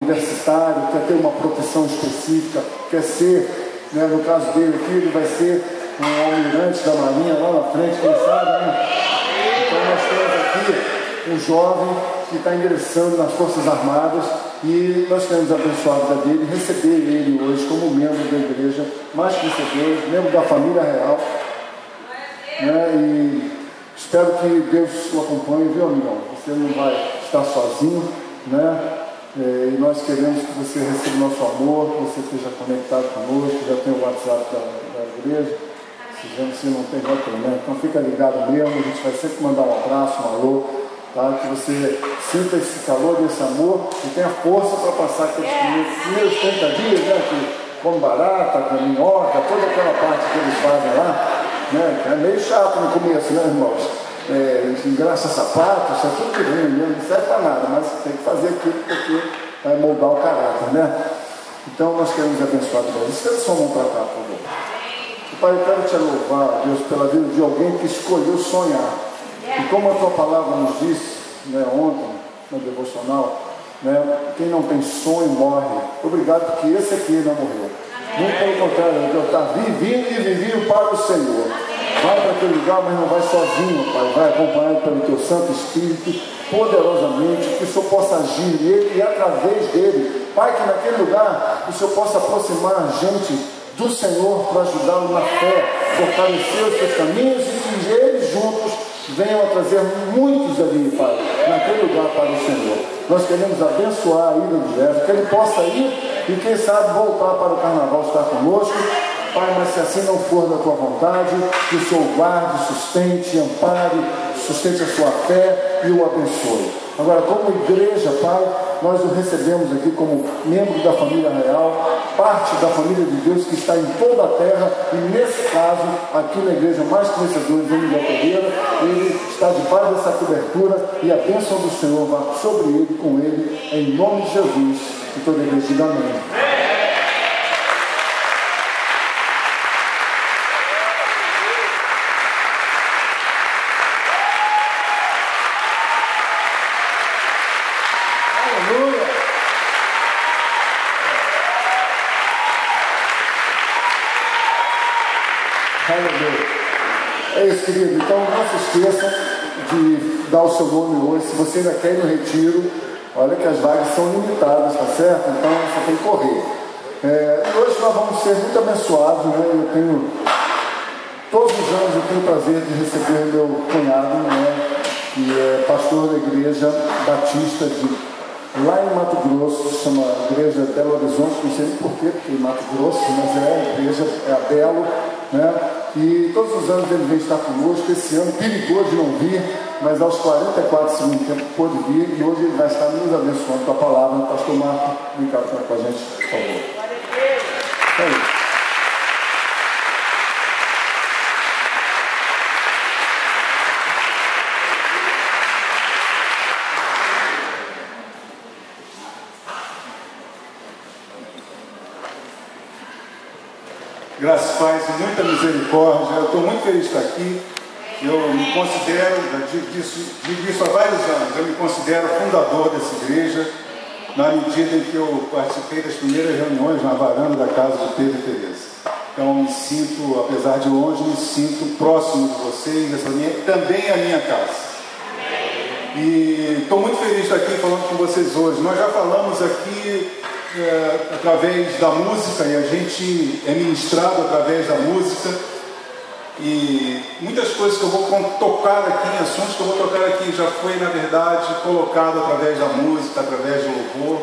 universitário, quer ter uma proteção específica, quer ser, né, no caso dele aqui, ele vai ser um almirante da Marinha lá na frente, quem sabe, né? Então nós temos aqui um jovem que está ingressando nas Forças Armadas e nós queremos abençoar a vida dele, receber ele hoje como membro da igreja, mais que vencedor, membro da família real, né? E espero que Deus o acompanhe, viu, amigão? Você não vai estar sozinho, né? E nós queremos que você receba o nosso amor, que você esteja conectado conosco, já tem o WhatsApp da igreja, se não tem, vai ter, né? Então fica ligado mesmo, a gente vai sempre mandar um abraço, um alô, tá? Que você sinta esse calor, desse amor e tenha força para passar aqueles primeiros 30 dias, né? Que come barata, com minhoca, toda aquela parte que eles fazem lá, né? É meio chato no começo, né, irmãos? Engraxa sapatos, isso é tudo que vem, não serve para nada, mas tem que fazer aquilo porque vai moldar o caráter, né? Então nós queremos abençoar Deus. Estenda sua mão para cá, por favor. Pai, eu quero te louvar, Deus, pela vida de alguém que escolheu sonhar. E como a tua palavra nos disse, né, ontem, no devocional, né, quem não tem sonho morre. Obrigado, porque esse aqui não morreu. Muito pelo contrário, Deus está vivinho e vivinho para o Senhor. Vai para aquele lugar, mas não vai sozinho, Pai. Vai acompanhado pelo Teu Santo Espírito, poderosamente, que o Senhor possa agir nele e através dele. Pai, que naquele lugar o Senhor possa aproximar a gente do Senhor para ajudá-lo na fé, fortalecer os seus caminhos e que eles juntos venham a trazer muitos ali, Pai, naquele lugar para o Senhor. Nós queremos abençoar a ida do Jefferson, que ele possa ir e quem sabe voltar para o carnaval estar conosco. Pai, mas se assim não for da tua vontade, que o Senhor guarde, sustente, ampare, sustente a sua fé e o abençoe. Agora, como igreja, Pai, nós o recebemos aqui como membro da família real, parte da família de Deus que está em toda a terra, e nesse caso, aqui na igreja mais vencedores de Miguel Pereira, ele está debaixo dessa cobertura e a bênção do Senhor vá sobre ele, com ele, em nome de Jesus, e toda a igreja diz amém. É isso, querido. Então não se esqueçam de dar o seu nome hoje. Se você ainda quer ir no retiro, olha que as vagas são limitadas, tá certo? Então você tem que correr. E hoje nós vamos ser muito abençoados, né? Todos os anos eu tenho o prazer de receber meu cunhado, né? Que é pastor da igreja batista lá em Mato Grosso, se chama Igreja Belo Horizonte, não sei nem porquê, porque em Mato Grosso, mas a igreja é a Belo, né? E todos os anos ele vem estar conosco. Esse ano perigou de não vir, mas aos 44 segundos tempo pôde vir, e hoje ele vai estar nos abençoando com a palavra. Pastor Marco, vem cá com a gente, por favor. É isso. Graças, Pai, e muita misericórdia. Eu estou muito feliz de estar aqui. Eu me considero, digo isso há vários anos, eu me considero fundador dessa igreja, na medida em que eu participei das primeiras reuniões na varanda da casa de Pedro e Teresa. Então, me sinto, apesar de longe, me sinto próximo de vocês, também a minha casa. E estou muito feliz de estar aqui falando com vocês hoje. Nós já falamos aqui através da música, e a gente é ministrado através da música, e muitas coisas que eu vou tocar aqui, assuntos que eu vou tocar aqui, já foi na verdade colocado através da música, através do louvor,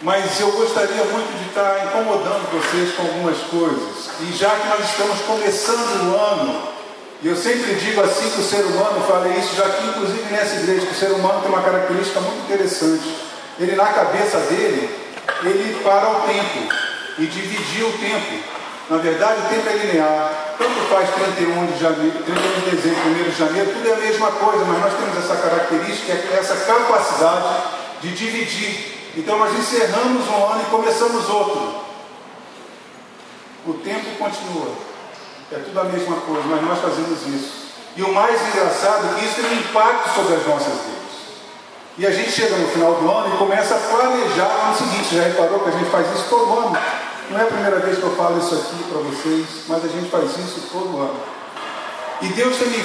mas eu gostaria muito de estar incomodando vocês com algumas coisas. E já que nós estamos começando o ano, e eu sempre digo assim que o ser humano, falei isso já aqui inclusive nessa igreja, que o ser humano tem uma característica muito interessante. Ele, na cabeça dele, ele para o tempo e dividir o tempo. Na verdade, o tempo é linear. Tanto faz 31 de janeiro, 31 de dezembro, 1º de janeiro, tudo é a mesma coisa, mas nós temos essa característica, essa capacidade de dividir. Então nós encerramos um ano e começamos outro. O tempo continua. É tudo a mesma coisa, mas nós fazemos isso. E o mais engraçado é que isso tem um impacto sobre as nossas vidas. E a gente chega no final do ano e começa a planejar o ano seguinte. Já reparou que a gente faz isso todo ano? Não é a primeira vez que eu falo isso aqui para vocês, mas a gente faz isso todo ano. E Deus tem me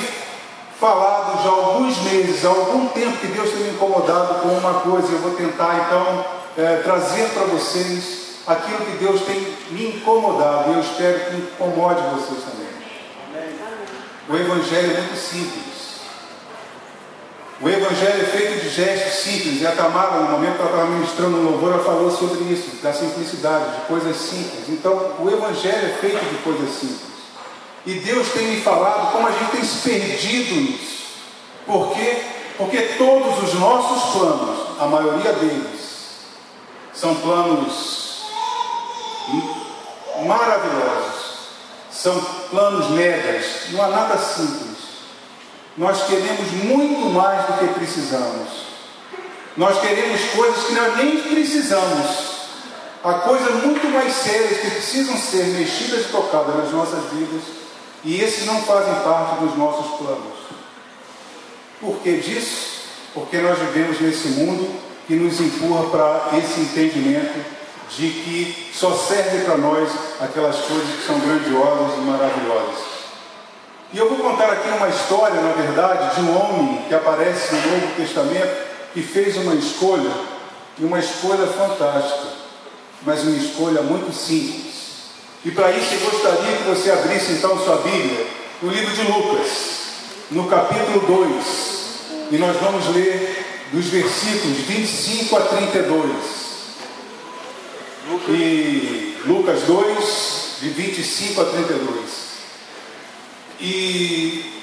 falado já há alguns meses, há algum tempo que Deus tem me incomodado com uma coisa. Eu vou tentar então trazer para vocês aquilo que Deus tem me incomodado. E eu espero que incomode vocês também. O Evangelho é muito simples. O Evangelho é feito de gestos simples. E a Tamara, no momento que ela estava ministrando no louvor, ela falou sobre isso, da simplicidade, de coisas simples. Então, o Evangelho é feito de coisas simples. E Deus tem me falado como a gente tem se perdido nisso. Por quê? Porque todos os nossos planos, a maioria deles, são planos maravilhosos. São planos megas. Não há nada simples. Nós queremos muito mais do que precisamos. Nós queremos coisas que nós nem precisamos. Há coisas muito mais sérias que precisam ser mexidas e tocadas nas nossas vidas. E esses não fazem parte dos nossos planos. Por que disso? Porque nós vivemos nesse mundo que nos empurra para esse entendimento de que só serve para nós aquelas coisas que são grandiosas e maravilhosas. E eu vou contar aqui uma história, na verdade, de um homem que aparece no Novo Testamento, que fez uma escolha, e uma escolha fantástica, mas uma escolha muito simples. E para isso eu gostaria que você abrisse então sua Bíblia, no livro de Lucas, no capítulo 2, e nós vamos ler dos versículos 25 a 32. E Lucas 2, de 25 a 32. E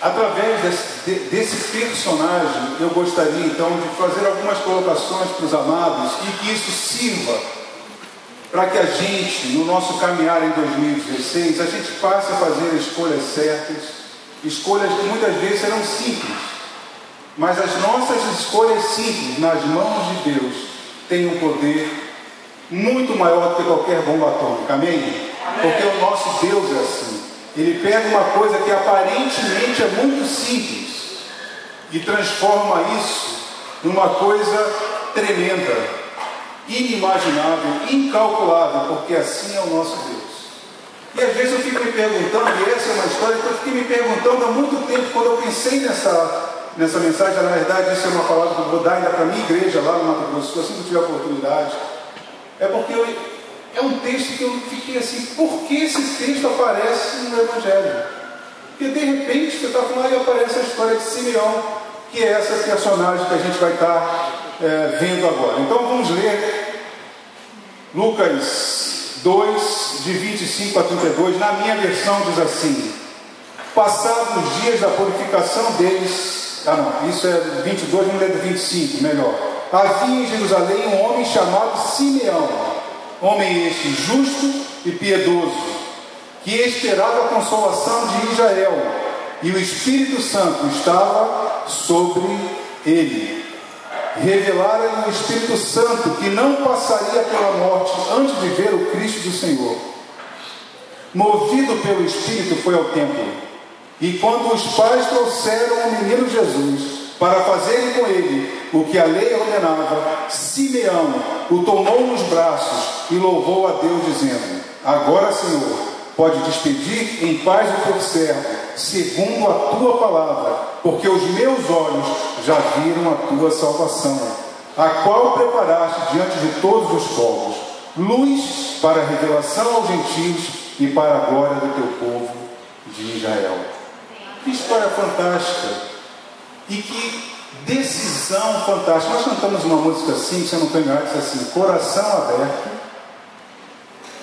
através desse personagem eu gostaria então de fazer algumas colocações para os amados e que isso sirva para que a gente, no nosso caminhar em 2016, a gente passe a fazer escolhas certas, escolhas que muitas vezes serão simples, mas as nossas escolhas simples nas mãos de Deus têm um poder muito maior do que qualquer bomba atômica, amém? Porque o nosso Deus é assim. Ele pega uma coisa que aparentemente é muito simples e transforma isso numa coisa tremenda, inimaginável, incalculável, porque assim é o nosso Deus. E às vezes eu fico me perguntando, e essa é uma história que eu fiquei me perguntando há muito tempo, quando eu pensei nessa mensagem. Na verdade, isso é uma palavra que eu vou dar ainda para a minha igreja lá no Mato Grosso do Sul, assim que eu tiver oportunidade. É porque é um texto que eu fiquei assim, por que esse texto aparece no Evangelho? Porque de repente você está falando e aparece a história de Simeão, que é essa personagem que a gente vai estar vendo agora. Então vamos ler Lucas 2, de 25 a 32. Na minha versão diz assim: passados os dias da purificação deles, isso é 22, não é do 25, melhor. Havia em Jerusalém um homem chamado Simeão, homem este justo e piedoso, que esperava a consolação de Israel, e o Espírito Santo estava sobre ele. Revelaram-lhe o Espírito Santo que não passaria pela morte antes de ver o Cristo do Senhor. Movido pelo Espírito, foi ao templo, e quando os pais trouxeram o menino Jesus para fazerem com ele o que a lei ordenava, Simeão o tomou nos braços e louvou a Deus, dizendo: agora, Senhor, pode despedir em paz o teu servo, segundo a tua palavra, porque os meus olhos já viram a tua salvação, a qual preparaste diante de todos os povos, luz para a revelação aos gentios e para a glória do teu povo de Israel. Que história fantástica! E que decisão fantástica. Nós cantamos uma música assim, se eu não estou enganado, diz assim: coração aberto,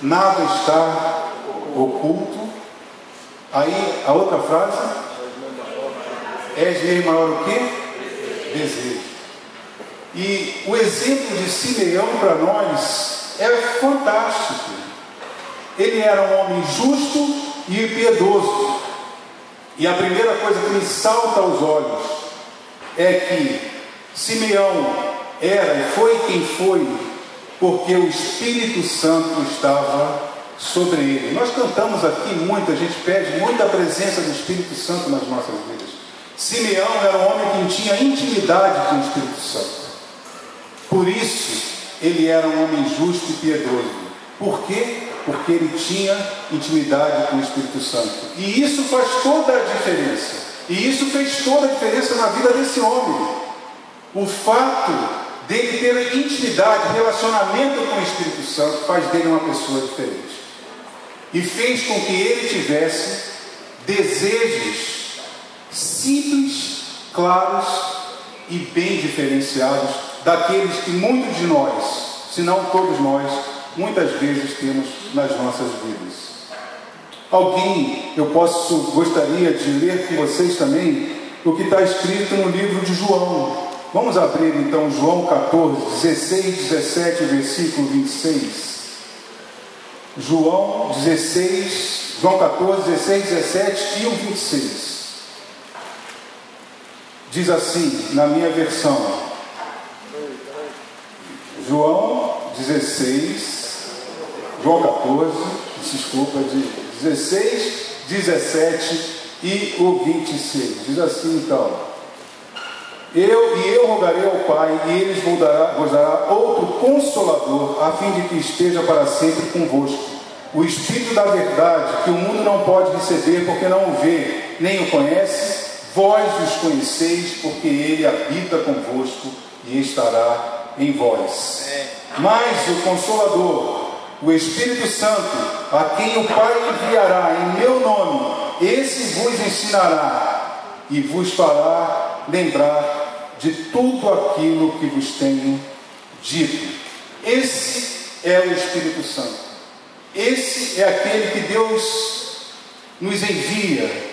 nada está oculto. Aí a outra frase: és maior o que? Desejo. E o exemplo de Simeão para nós é fantástico. Ele era um homem justo e piedoso. E a primeira coisa que me salta aos olhos é que Simeão era e foi quem foi porque o Espírito Santo estava sobre ele. Nós cantamos aqui muito, a gente pede muita presença do Espírito Santo nas nossas vidas. Simeão era um homem que tinha intimidade com o Espírito Santo. Por isso, ele era um homem justo e piedoso. Por quê? Porque ele tinha intimidade com o Espírito Santo. E isso faz toda a diferença. E isso fez toda a diferença na vida desse homem. O fato dele ter intimidade, relacionamento com o Espírito Santo, faz dele uma pessoa diferente. E fez com que ele tivesse desejos simples, claros e bem diferenciados daqueles que muitos de nós, se não todos nós, muitas vezes temos nas nossas vidas. Gostaria de ler com vocês também o que está escrito no livro de João. Vamos abrir então João 14, 16, 17, versículo 26. João 14, 16, 17 e o 26. Diz assim, na minha versão, João 14, desculpa, 16, 17 e o 26. Diz assim então: Eu rogarei ao Pai, e Ele vos dará outro Consolador, a fim de que esteja para sempre convosco. O Espírito da verdade, que o mundo não pode receber, porque não o vê, nem o conhece. Vós os conheceis, porque Ele habita convosco e estará em vós. Mas o Consolador, o Espírito Santo, a quem o Pai enviará em meu nome, esse vos ensinará e vos fará lembrar de tudo aquilo que vos tenho dito. Esse é o Espírito Santo. Esse é aquele que Deus nos envia,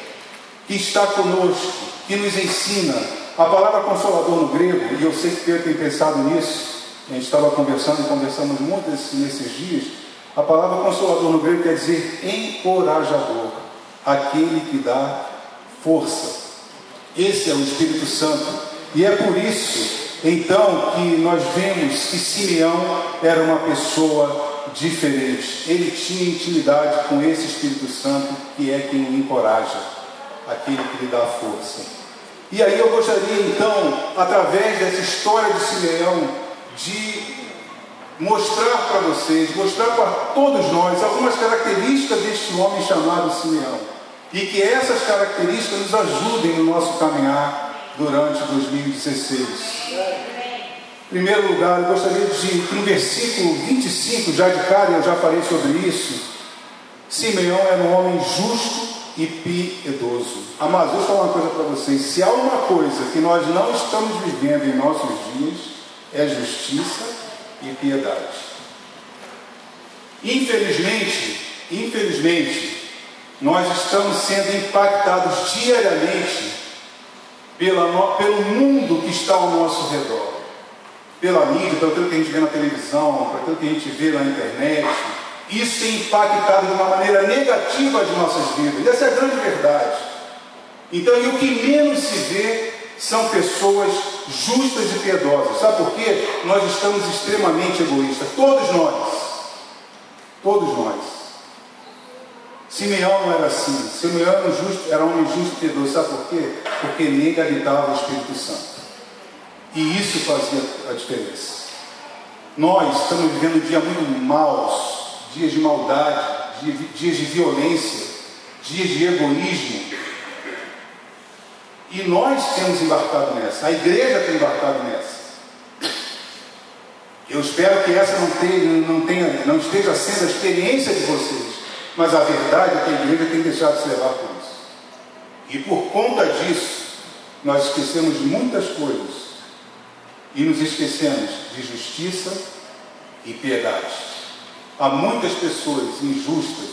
que está conosco, que nos ensina. A palavra Consolador no grego, e eu sei que Pedro tem pensado nisso, a gente estava conversamos muito nesses dias. A palavra Consolador no grego quer dizer encorajador, aquele que dá força. Esse é o Espírito Santo. E é por isso, então, que nós vemos que Simeão era uma pessoa diferente. Ele tinha intimidade com esse Espírito Santo, que é quem o encoraja, aquele que lhe dá força. E aí eu gostaria então, através dessa história de Simeão, de mostrar para vocês, mostrar para todos nós algumas características deste homem chamado Simeão, e que essas características nos ajudem no nosso caminhar durante 2016. Em primeiro lugar, eu gostaria de que no versículo 25, já de cara eu já falei sobre isso, Simeão era um homem justo e piedoso. Amados, eu vou falar uma coisa para vocês: se há uma coisa que nós não estamos vivendo em nossos dias, é justiça e piedade. Infelizmente, nós estamos sendo impactados diariamente pelo mundo que está ao nosso redor, pela mídia, pelo que a gente vê na televisão, pelo que a gente vê na internet. Isso tem impactado de uma maneira negativa as nossas vidas. Essa é a grande verdade. Então, e o que menos se vê são pessoas justas e piedosas. Sabe por quê? Nós estamos extremamente egoístas. Todos nós. Simeão não era assim. Simeão era um homem justo e piedoso. Sabe por quê? Porque nele habitava o Espírito Santo. E isso fazia a diferença. Nós estamos vivendo dias muito maus, dias de maldade, dias de violência, dias de egoísmo. E nós temos embarcado nessa, a igreja tem embarcado nessa. Eu espero que essa não esteja sendo a experiência de vocês, mas a verdade é que a igreja tem deixado de se levar por isso. E por conta disso, nós esquecemos de muitas coisas e nos esquecemos de justiça e piedade. Há muitas pessoas injustas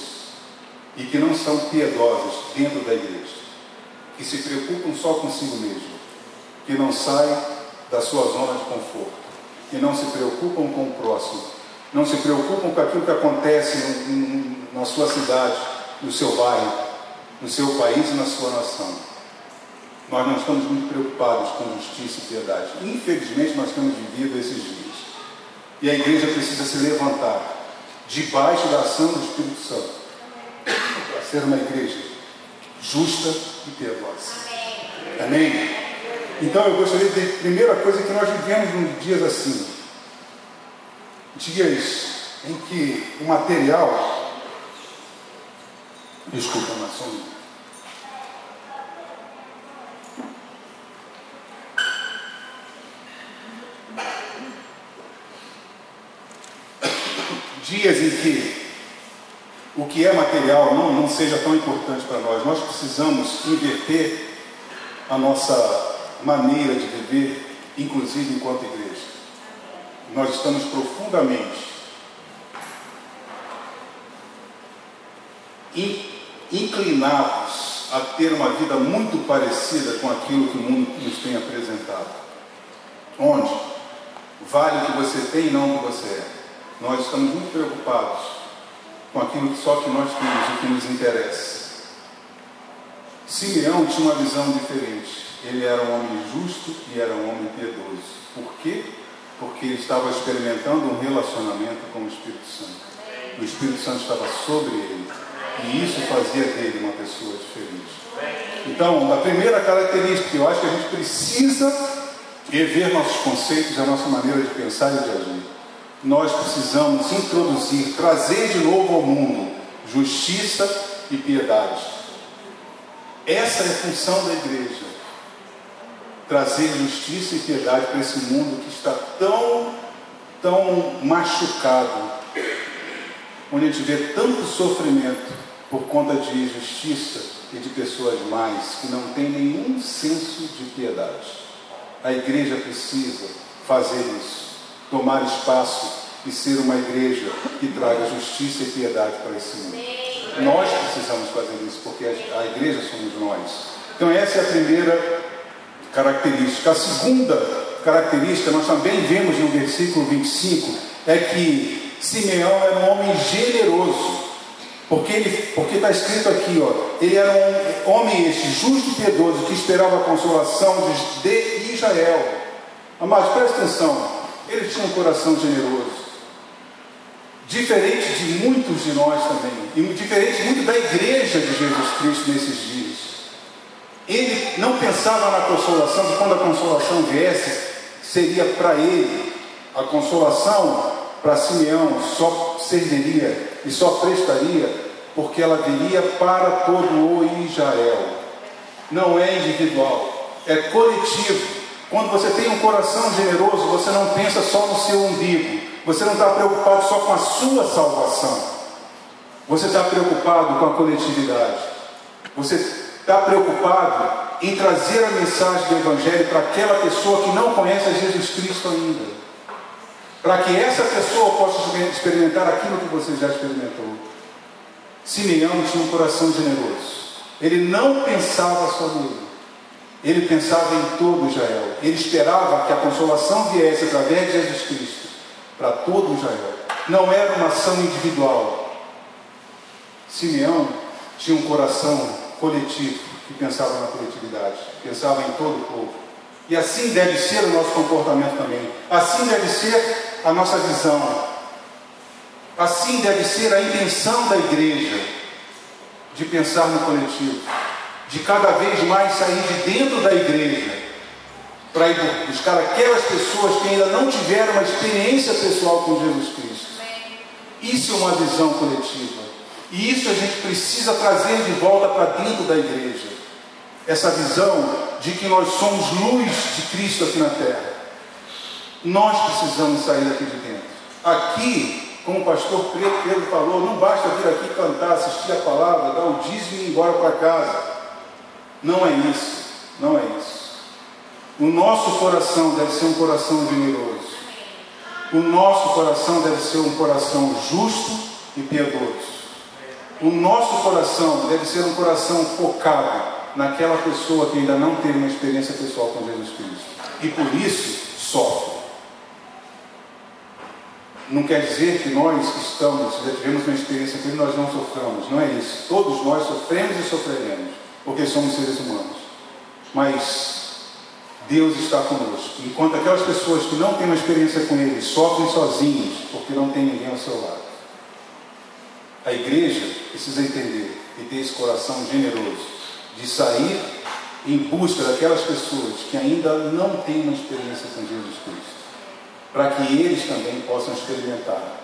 e que não são piedosas dentro da igreja, que se preocupam só consigo mesmo, que não saem da sua zona de conforto, que não se preocupam com o próximo, não se preocupam com aquilo que acontece na sua cidade, no seu bairro, no seu país e na sua nação. Nós não estamos muito preocupados com justiça e piedade. Infelizmente, nós temos vivido esses dias. E a igreja precisa se levantar debaixo da ação do Espírito Santo para ser uma igreja justa e piedosa. Amém? Então eu gostaria de dizer, primeira coisa, que nós vivemos uns dias assim, dias em que o material, desculpa, mas dias em que o que é material não seja tão importante para nós. Nós precisamos inverter a nossa maneira de viver, inclusive enquanto igreja. Nós estamos profundamente inclinados a ter uma vida muito parecida com aquilo que o mundo nos tem apresentado. Onde vale o que você tem e não o que você é. Nós estamos muito preocupados com aquilo que só que nós temos e que nos interessa. Simeão tinha uma visão diferente. Ele era um homem justo e era um homem piedoso. Por quê? Porque ele estava experimentando um relacionamento com o Espírito Santo. O Espírito Santo estava sobre ele. E isso fazia dele uma pessoa diferente. Então, a primeira característica que eu acho que a gente precisa rever nossos conceitos, a nossa maneira de pensar e de agir. Nós precisamos introduzir, trazer de novo ao mundo justiça e piedade. Essa é a função da igreja. Trazer justiça e piedade para esse mundo que está tão machucado, onde a gente vê tanto sofrimento por conta de injustiça e de pessoas más que não têm nenhum senso de piedade. A igreja precisa fazer isso. Tomar espaço e ser uma igreja que traga justiça e piedade para esse mundo. Nós precisamos fazer isso, porque a igreja somos nós. Então essa é a primeira característica. A segunda característica, nós também vemos no versículo 25, é que Simeão era um homem generoso. Porque está escrito aqui, ele era um homem justo e piedoso, que esperava a consolação de Israel. Amados, presta atenção. Ele tinha um coração generoso, diferente de muitos de nós também, e diferente muito da igreja de Jesus Cristo nesses dias. Ele não pensava na consolação, que quando a consolação viesse, seria para ele. A consolação para Simeão só serviria e só prestaria porque ela viria para todo o Israel. Não é individual, é coletivo. Quando você tem um coração generoso, você não pensa só no seu umbigo. Você não está preocupado só com a sua salvação. Você está preocupado com a coletividade. Você está preocupado em trazer a mensagem do Evangelho para aquela pessoa que não conhece a Jesus Cristo ainda. Para que essa pessoa possa experimentar aquilo que você já experimentou. Simeão tinha um coração generoso. Ele não pensava só nele. Ele pensava em todo Israel. Ele esperava que a consolação viesse através de Jesus Cristo para todo Israel. Não era uma ação individual. Simeão tinha um coração coletivo, que pensava na coletividade, pensava em todo o povo. E assim deve ser o nosso comportamento também. Assim deve ser a nossa visão. Assim deve ser a intenção da igreja, de pensar no coletivo, de cada vez mais sair de dentro da igreja para ir buscar aquelas pessoas que ainda não tiveram uma experiência pessoal com Jesus Cristo. Isso é uma visão coletiva, e isso a gente precisa trazer de volta para dentro da igreja, essa visão de que nós somos luz de Cristo aqui na terra. Nós precisamos sair daqui de dentro. Aqui, como o pastor Pedro falou, não basta vir aqui cantar, assistir a palavra, dar o dízimo e ir embora para casa. Não é isso, não é isso. O nosso coração deve ser um coração generoso. O nosso coração deve ser um coração justo e piedoso. O nosso coração deve ser um coração focado naquela pessoa que ainda não teve uma experiência pessoal com Jesus Cristo. E por isso, sofre. Não quer dizer que nós que estamos, já tivemos uma experiência com Ele, nós não soframos. Não é isso. Todos nós sofremos e sofreremos, porque somos seres humanos. Mas Deus está conosco. Enquanto aquelas pessoas que não têm uma experiência com Ele sofrem sozinhos, porque não tem ninguém ao seu lado. A igreja precisa entender e ter esse coração generoso, de sair em busca daquelas pessoas que ainda não têm uma experiência com Jesus Cristo, para que eles também possam experimentar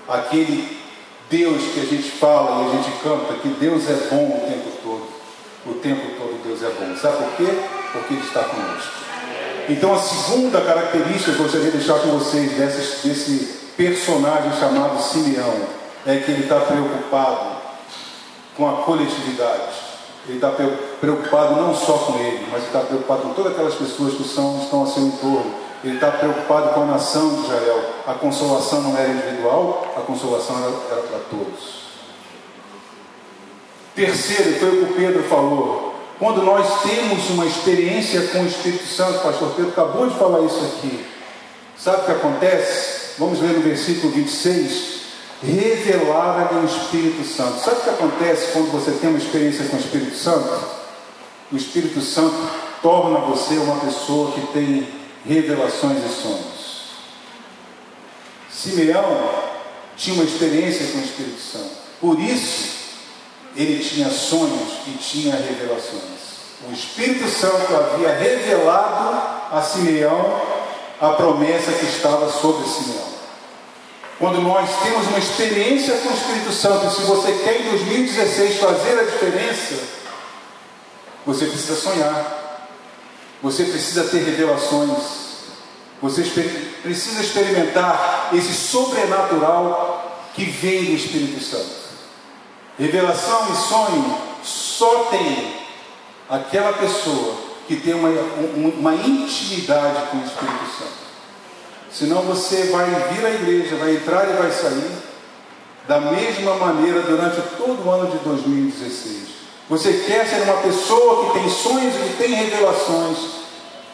aquele Deus que a gente fala e a gente canta, que Deus é bom o tempo todo Deus é bom. Sabe por quê? Porque Ele está conosco. Então a segunda característica que eu gostaria de deixar com vocês desse personagem chamado Simeão, é que ele está preocupado com a coletividade. Ele está preocupado não só com ele, mas ele está preocupado com todas aquelas pessoas que estão ao seu entorno. Ele está preocupado com a nação de Israel. A consolação não era individual, a consolação era para todos. Terceiro, foi o que o Pedro falou. Quando nós temos uma experiência com o Espírito Santo, o pastor Pedro acabou de falar isso aqui. Sabe o que acontece? Vamos ver no versículo 26. Revelar-lhe o Espírito Santo. Sabe o que acontece quando você tem uma experiência com o Espírito Santo? O Espírito Santo torna você uma pessoa que tem revelações e sonhos. Simeão tinha uma experiência com o Espírito Santo. Por isso, ele tinha sonhos e tinha revelações. O Espírito Santo havia revelado a Simeão a promessa que estava sobre Simeão. Quando nós temos uma experiência com o Espírito Santo, e se você quer em 2016 fazer a diferença, você precisa sonhar, você precisa ter revelações, você precisa experimentar esse sobrenatural que vem do Espírito Santo. Revelação e sonho só tem aquela pessoa que tem uma intimidade com o Espírito Santo. Senão você vai vir à igreja, vai entrar e vai sair da mesma maneira durante todo o ano de 2016. Você quer ser uma pessoa que tem sonhos e que tem revelações,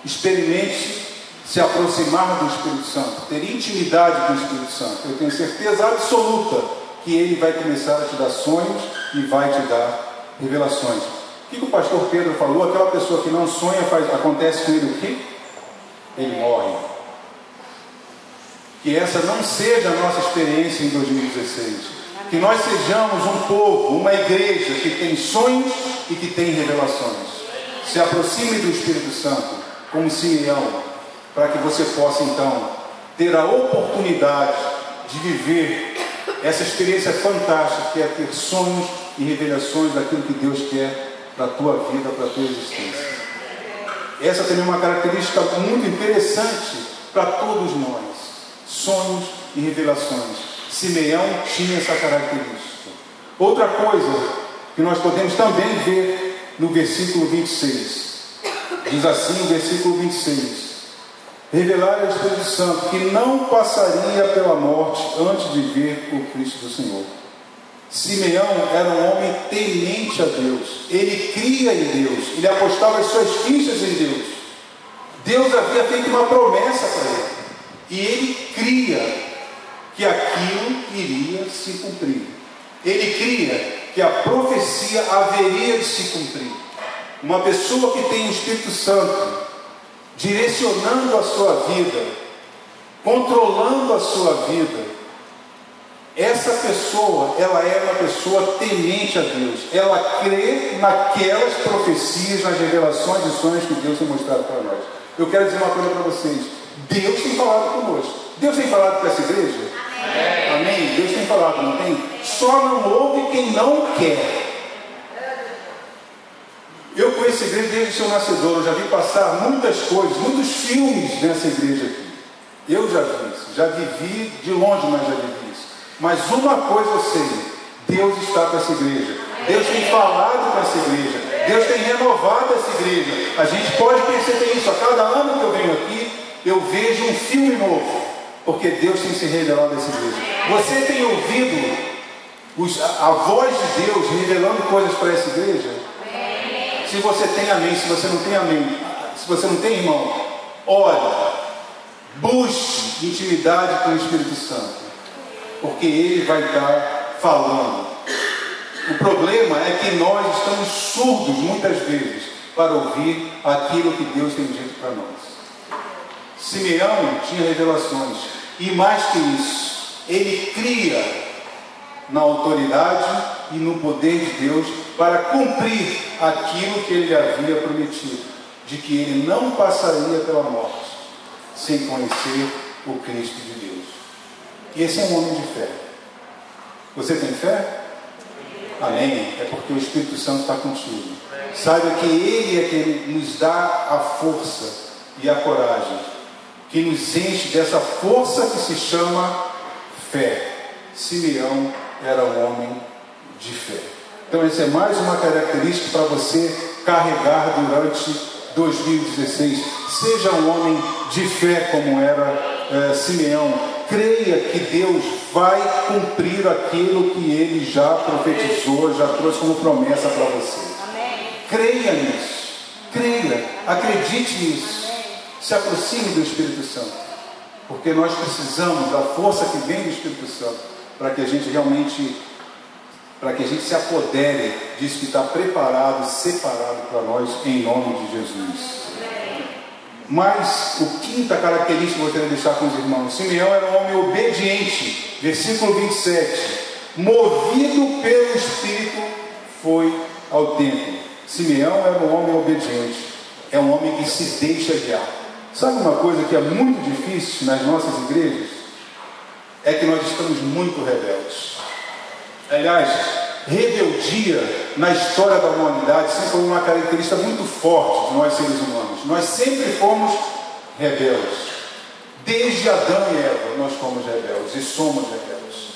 experimente se aproximar do Espírito Santo, ter intimidade com o Espírito Santo. Eu tenho certeza absoluta que Ele vai começar a te dar sonhos e vai te dar revelações. O que o pastor Pedro falou? Aquela pessoa que não sonha, acontece com ele o quê? Ele morre. Que essa não seja a nossa experiência em 2016. Que nós sejamos um povo, uma igreja que tem sonhos e que tem revelações. Se aproxime do Espírito Santo, como Simeão, para que você possa então ter a oportunidade de viver essa experiência fantástica que é ter sonhos e revelações daquilo que Deus quer para a tua vida, para a tua existência. Essa também é uma característica muito interessante para todos nós. Sonhos e revelações. Simeão tinha essa característica. Outra coisa que nós podemos também ver no versículo 26. Diz assim o versículo 26. Revelar ao Espírito Santo que não passaria pela morte antes de ver o Cristo do Senhor. Simeão era um homem temente a Deus. Ele cria em Deus. Ele apostava as suas fichas em Deus. Deus havia feito uma promessa para ele. E ele cria que aquilo iria se cumprir. Ele cria que a profecia haveria de se cumprir. Uma pessoa que tem o Espírito Santo direcionando a sua vida, controlando a sua vida, essa pessoa, ela é uma pessoa temente a Deus. Ela crê naquelas profecias, nas revelações e sonhos que Deus tem mostrado para nós. Eu quero dizer uma coisa para vocês. Deus tem falado conosco. Deus tem falado para essa igreja? Amém. Amém? Deus tem falado, não tem? Só não ouve quem não quer. Eu conheço a igreja desde o seu nascedor. Eu já vi passar muitas coisas, muitos filmes nessa igreja aqui. Eu já vi isso. Já vivi de longe, mas já vivi isso. Mas uma coisa eu sei. Deus está com essa igreja. Deus tem falado com essa igreja. Deus tem renovado essa igreja. A gente pode perceber isso. A cada ano que eu venho aqui, eu vejo um filme novo, porque Deus tem se revelado a essa igreja. Você tem ouvido a voz de Deus revelando coisas para essa igreja? Se você tem, amém. Se você não tem, amém. Se você não tem, irmão, ore, busque intimidade com o Espírito Santo, porque Ele vai estar falando. O problema é que nós estamos surdos muitas vezes para ouvir aquilo que Deus tem dito para nós. Simeão tinha revelações, e mais que isso, ele cria na autoridade e no poder de Deus para cumprir aquilo que ele havia prometido, de que ele não passaria pela morte sem conhecer o Cristo de Deus. Esse é um homem de fé. Você tem fé? Amém? É porque o Espírito Santo está contigo. Saiba que Ele é quem nos dá a força e a coragem, que nos enche dessa força que se chama fé. Simeão era um homem de fé. Então essa é mais uma característica para você carregar durante 2016. Seja um homem de fé como era Simeão. Creia que Deus vai cumprir aquilo que Ele já profetizou, já trouxe como promessa para você. Amém. Creia nisso. Creia. Acredite nisso. Se aproxime do Espírito Santo. Porque nós precisamos da força que vem do Espírito Santo para que a gente realmente, para que a gente se apodere disso que está preparado, separado para nós, em nome de Jesus. Mas o quinta característica que eu gostaria de deixar com os irmãos: Simeão era um homem obediente. Versículo 27. Movido pelo Espírito, foi ao templo. Simeão era um homem obediente. É um homem que se deixa guiar. Sabe uma coisa que é muito difícil nas nossas igrejas? É que nós estamos muito rebeldes. Aliás, rebeldia na história da humanidade sempre foi uma característica muito forte de nós seres humanos. Nós sempre fomos rebeldes. Desde Adão e Eva nós fomos rebeldes e somos rebeldes.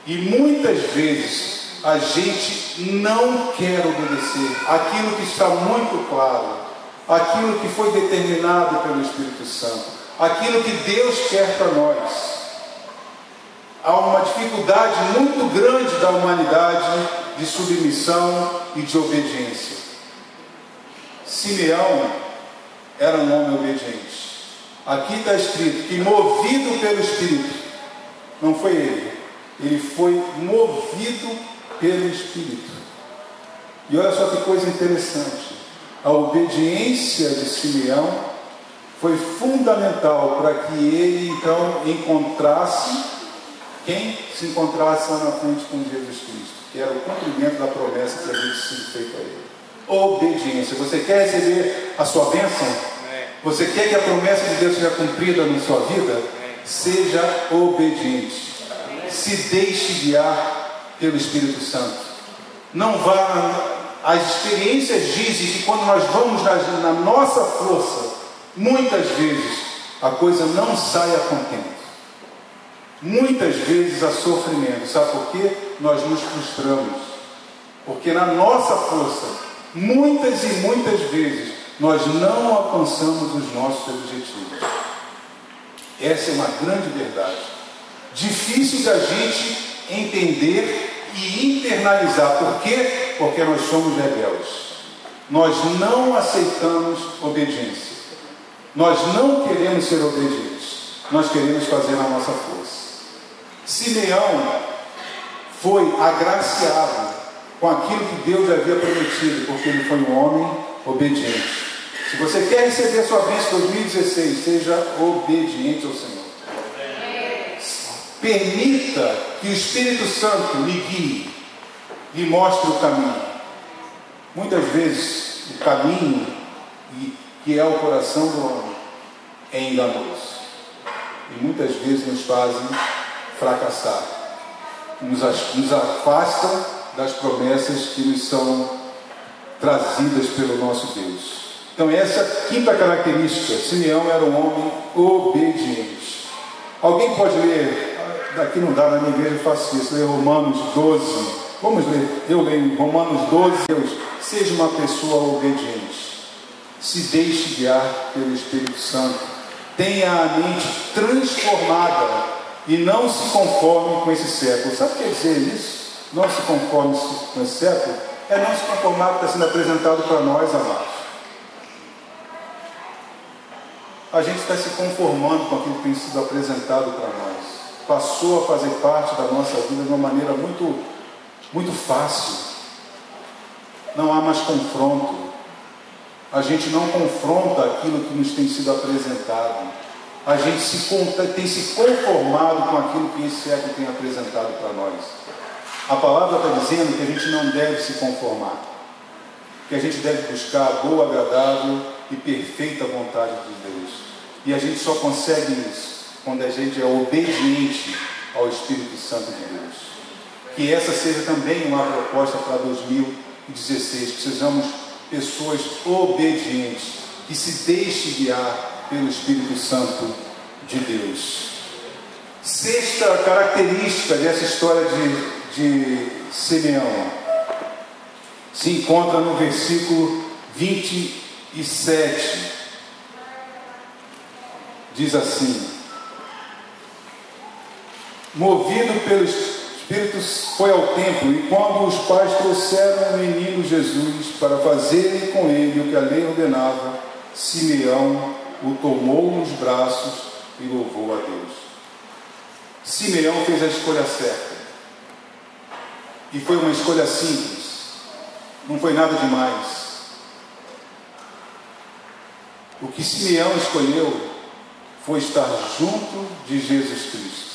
E muitas vezes a gente não quer obedecer aquilo que está muito claro, aquilo que foi determinado pelo Espírito Santo, aquilo que Deus quer para nós. Há uma dificuldade muito grande da humanidade de submissão e de obediência. Simeão era um homem obediente. Aqui está escrito que movido pelo Espírito. Não foi ele foi movido pelo Espírito. E olha só que coisa interessante. A obediência de Simeão foi fundamental para que ele então encontrasse quem se encontrasse lá na frente com Jesus Cristo, que era o cumprimento da promessa que havia sido feita a ele. Obediência. Você quer receber a sua bênção? Você quer que a promessa de Deus seja cumprida na sua vida? Seja obediente. Se deixe guiar pelo Espírito Santo. Não vá. As experiências dizem que quando nós vamos na nossa força, muitas vezes a coisa não sai a contento. Muitas vezes há sofrimento. Sabe por quê? Nós nos frustramos. Porque na nossa força, muitas e muitas vezes, nós não alcançamos os nossos objetivos. Essa é uma grande verdade. Difícil da gente entender e internalizar. Por quê? Porque nós somos rebeldes. Nós não aceitamos obediência. Nós não queremos ser obedientes. Nós queremos fazer na nossa força. Simeão foi agraciado com aquilo que Deus havia prometido, porque ele foi um homem obediente. Se você quer receber a sua bênção em 2016, seja obediente ao Senhor. Permita que o Espírito Santo lhe guie, lhe mostre o caminho. Muitas vezes o caminho que é o coração do homem é enganoso. E muitas vezes nos fazem fracassar, nos afastam das promessas que nos são trazidas pelo nosso Deus. Então essa é a quinta característica. Simeão era um homem obediente. Alguém pode ler? Daqui não dá, na minha igreja eu faço isso. Ler Romanos 12. Vamos ler. Eu leio Romanos 12. Deus, seja uma pessoa obediente. Se deixe guiar pelo Espírito Santo. Tenha a mente transformada e não se conforme com esse século. Sabe o que quer dizer isso? Não se conforme com esse século? É não se conformar com o que está sendo apresentado para nós, amados. A gente está se conformando com aquilo que tem sido apresentado para nós. Passou a fazer parte da nossa vida de uma maneira muito, muito fácil. Não há mais confronto. A gente não confronta aquilo que nos tem sido apresentado. A gente tem se conformado com aquilo que esse século tem apresentado para nós. A palavra está dizendo que a gente não deve se conformar, que a gente deve buscar a boa, agradável e perfeita vontade de Deus. E a gente só consegue isso quando a gente é obediente ao Espírito Santo de Deus. Que essa seja também uma proposta para 2016. Precisamos de pessoas obedientes, que se deixem guiar pelo Espírito Santo de Deus. Sexta característica dessa história de Simeão se encontra no versículo 27. Diz assim: movido pelo Espírito, foi ao templo, e quando os pais trouxeram o menino Jesus para fazerem com ele o que a lei ordenava, Simeão o tomou nos braços e louvou a Deus. Simeão fez a escolha certa, e foi uma escolha simples, não foi nada demais. O que Simeão escolheu foi estar junto de Jesus Cristo.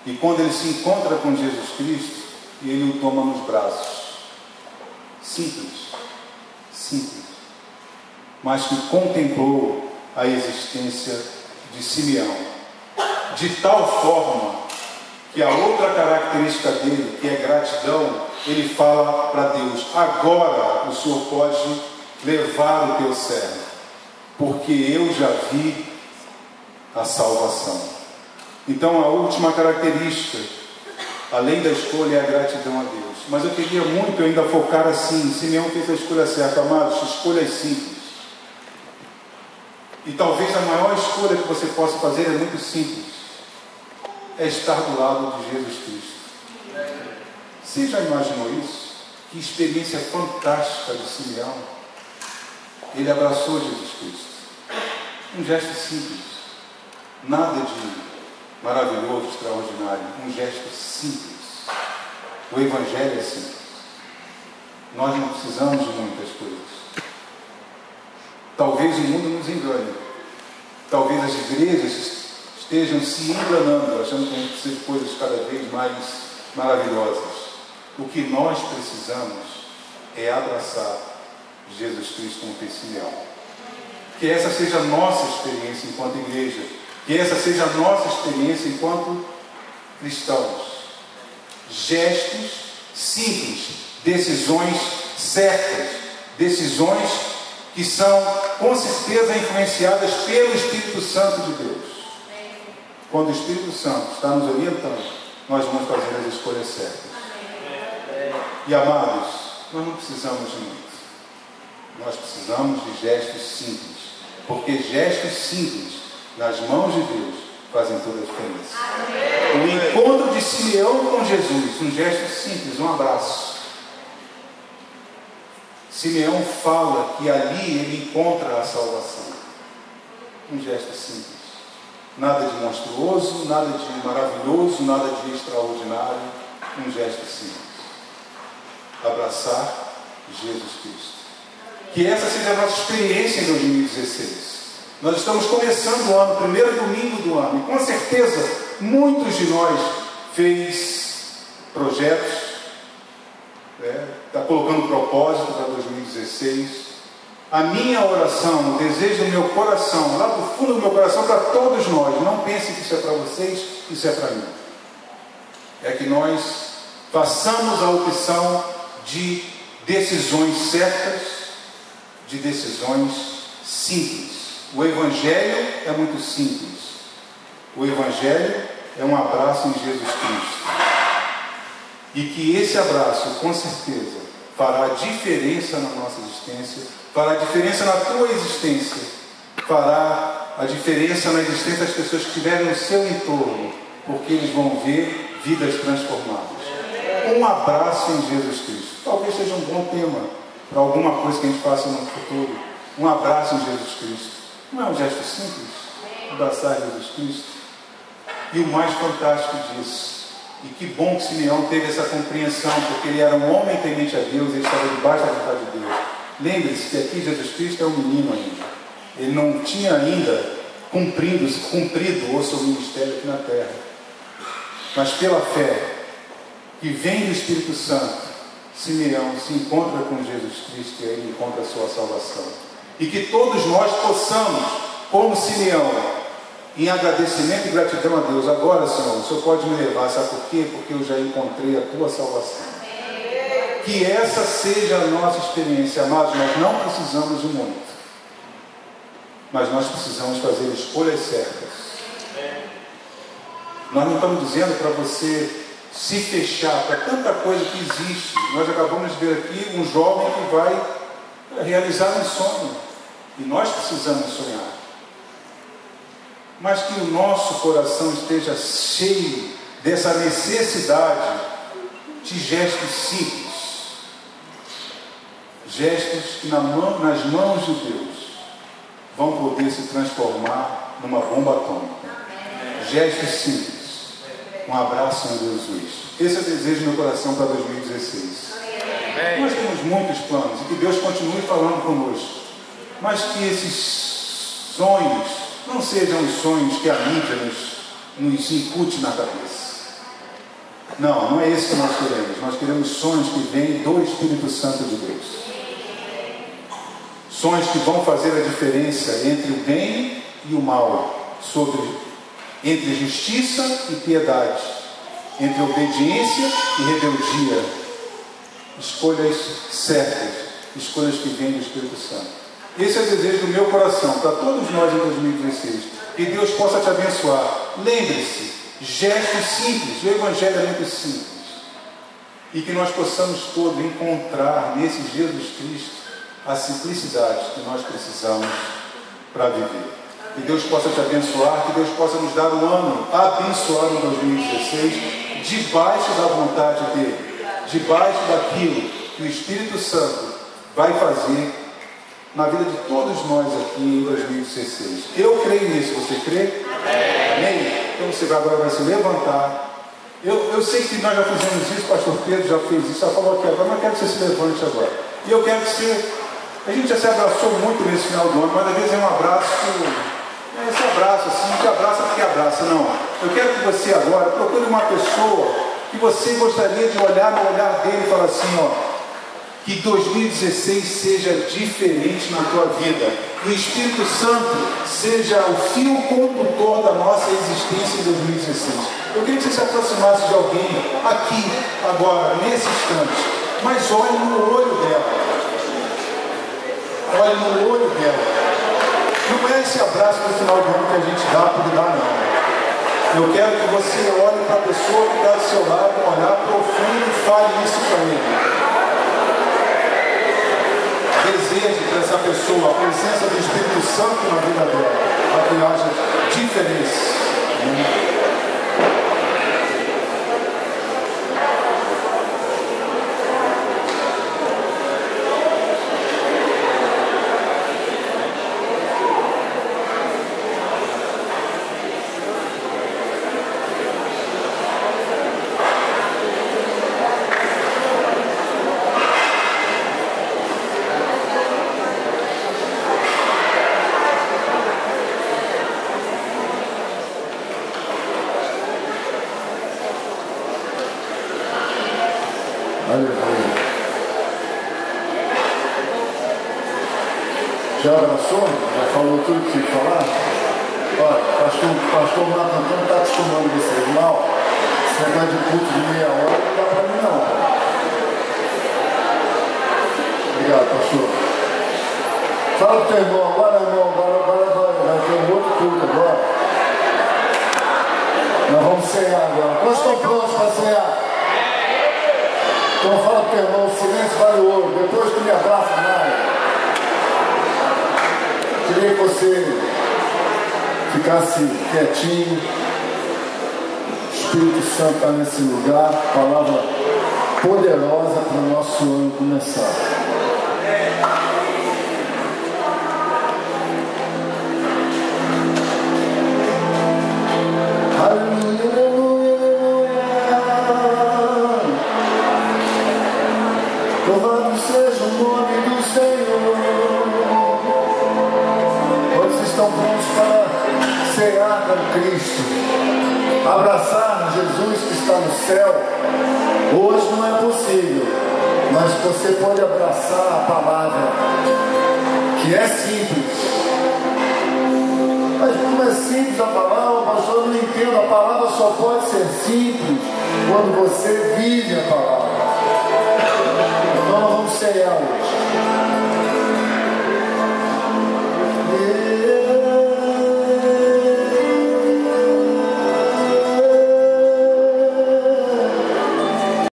E quando ele se encontra com Jesus Cristo, ele o toma nos braços. Simples, simples, mas que contemplou a existência de Simeão, de tal forma que a outra característica dele, que é gratidão, ele fala para Deus: agora o Senhor pode levar o teu servo, porque eu já vi a salvação. Então a última característica, além da escolha, é a gratidão a Deus. Mas eu queria muito ainda focar assim: Simeão fez a escolha certa. Amados, escolhas simples. E talvez a maior escolha que você possa fazer é muito simples: é estar do lado de Jesus Cristo. Você já imaginou isso? Que experiência fantástica de Simeão. Ele abraçou Jesus Cristo. Um gesto simples, nada de maravilhoso, extraordinário, um gesto simples. O Evangelho é simples. Nós não precisamos de muitas coisas. Talvez o mundo nos engane, talvez as igrejas estejam se enganando, achando que a gente precisa de coisas cada vez mais maravilhosas. O que nós precisamos é abraçar Jesus Cristo como fez Simeão. Que essa seja a nossa experiência enquanto igreja, que essa seja a nossa experiência enquanto cristãos. Gestos simples, decisões certas, decisões que são com certeza influenciadas pelo Espírito Santo de Deus. Quando o Espírito Santo está nos orientando, nós vamos fazer as escolhas certas. E amados, nós não precisamos de muito. Nós precisamos de gestos simples, porque gestos simples nas mãos de Deus fazem toda a diferença. O encontro de Simeão com Jesus, um gesto simples, um abraço. Simeão fala que ali ele encontra a salvação. Um gesto simples. Nada de monstruoso, nada de maravilhoso, nada de extraordinário. Um gesto simples. Abraçar Jesus Cristo. Que essa seja a nossa experiência em 2016. Nós estamos começando o ano, primeiro domingo do ano, e com certeza muitos de nós fez projetos, está colocando propósito para 2016. A minha oração, o desejo do meu coração, lá do fundo do meu coração, para todos nós, não pensem que isso é para vocês, isso é para mim, é que nós façamos a opção de decisões certas, de decisões simples. O Evangelho é muito simples. O Evangelho é um abraço em Jesus Cristo. E que esse abraço, com certeza, fará diferença na nossa existência, fará diferença na tua existência, fará a diferença na existência das pessoas que estiverem no seu entorno, porque eles vão ver vidas transformadas. Um abraço em Jesus Cristo. Talvez seja um bom tema para alguma coisa que a gente faça no futuro. Um abraço em Jesus Cristo. Não é um gesto simples? Abraçar Jesus Cristo. E o mais fantástico disso, e que bom que Simeão teve essa compreensão, porque ele era um homem temente a Deus, ele estava debaixo da vontade de Deus. Lembre-se que aqui Jesus Cristo é um menino ainda. Ele não tinha ainda cumprido o seu ministério aqui na terra. Mas pela fé, que vem do Espírito Santo, Simeão se encontra com Jesus Cristo e aí encontra a sua salvação. E que todos nós possamos, como Simeão, em agradecimento e gratidão a Deus, agora, Senhor, o Senhor pode me levar, sabe por quê? Porque eu já encontrei a tua salvação. Que essa seja a nossa experiência, amados. Nós não precisamos de muito, mas nós precisamos fazer escolhas certas. Nós não estamos dizendo para você se fechar para tanta coisa que existe. Nós acabamos de ver aqui um jovem que vai realizar um sonho, e nós precisamos sonhar, mas que o nosso coração esteja cheio dessa necessidade de gestos simples, gestos que nas mãos de Deus vão poder se transformar numa bomba atômica. Gestos simples. Um abraço, Senhor Jesus. Esse é o desejo do meu coração para 2016. Nós temos muitos planos, e que Deus continue falando conosco, mas que esses sonhos não sejam os sonhos que a mídia nos incute na cabeça. Não, não é isso que nós queremos. Nós queremos sonhos que vêm do Espírito Santo de Deus. Sonhos que vão fazer a diferença entre o bem e o mal, entre justiça e piedade, entre obediência e rebeldia. Escolhas certas, escolhas que vêm do Espírito Santo. Esse é o desejo do meu coração para todos nós em 2016. Que Deus possa te abençoar. Lembre-se, gestos simples, o Evangelho é muito simples, e que nós possamos todos encontrar nesse Jesus Cristo a simplicidade que nós precisamos para viver. Que Deus possa te abençoar, que Deus possa nos dar um ano abençoado em 2016, debaixo da vontade dEle, debaixo daquilo que o Espírito Santo vai fazer na vida de todos nós aqui em 2016. Eu creio nisso, você crê? Amém? Então você agora vai se levantar. Eu sei que nós já fizemos isso, o pastor Pedro já fez isso, já falou aqui agora, mas eu quero que você se levante agora. E eu quero que você... A gente já se abraçou muito nesse final do ano, mas às vezes é um abraço... Esse abraço assim, não te abraça porque abraça, não. Eu quero que você agora procure uma pessoa que você gostaria de olhar no olhar dele e falar assim, ó, que 2016 seja diferente na tua vida. Que o Espírito Santo seja o fio condutor da nossa existência em 2016. Eu queria que você se aproximasse de alguém aqui, agora, nesse instante, mas olhe no olho dela. Olhe no olho dela. Não é esse abraço no final do ano que a gente dá por dar, não. Eu quero que você olhe para a pessoa que está do seu lado, um olhar profundo e fale isso para ele. Deseje para essa pessoa a presença do Espírito Santo na vida dela, para que haja diferença. Já abraçou? Já falou tudo que tinha que falar? Olha, pastor Marco Antônio está acostumando vocês mal. Esse negócio de culto de meia hora não dá para mim não. Obrigado, pastor. Fala pro teu irmão agora, irmão, agora vai ter um outro culto agora. Nós vamos cear agora. Quantos estão prontos para cear? Então fala pro teu irmão, silêncio vale ouro. Depois tu me abraça mais. Queria que você ficasse quietinho. O Espírito Santo está nesse lugar. Palavra poderosa para o nosso ano começar. Aleluia, aleluia, aleluia. Louvado seja o nome do Senhor. Estão prontos para cear com Cristo, abraçar Jesus que está no céu, Hoje não é possível, mas você pode abraçar a palavra, que é simples. Mas como é simples a palavra, pastor, eu não entendo. A palavra só pode ser simples quando você vive a palavra.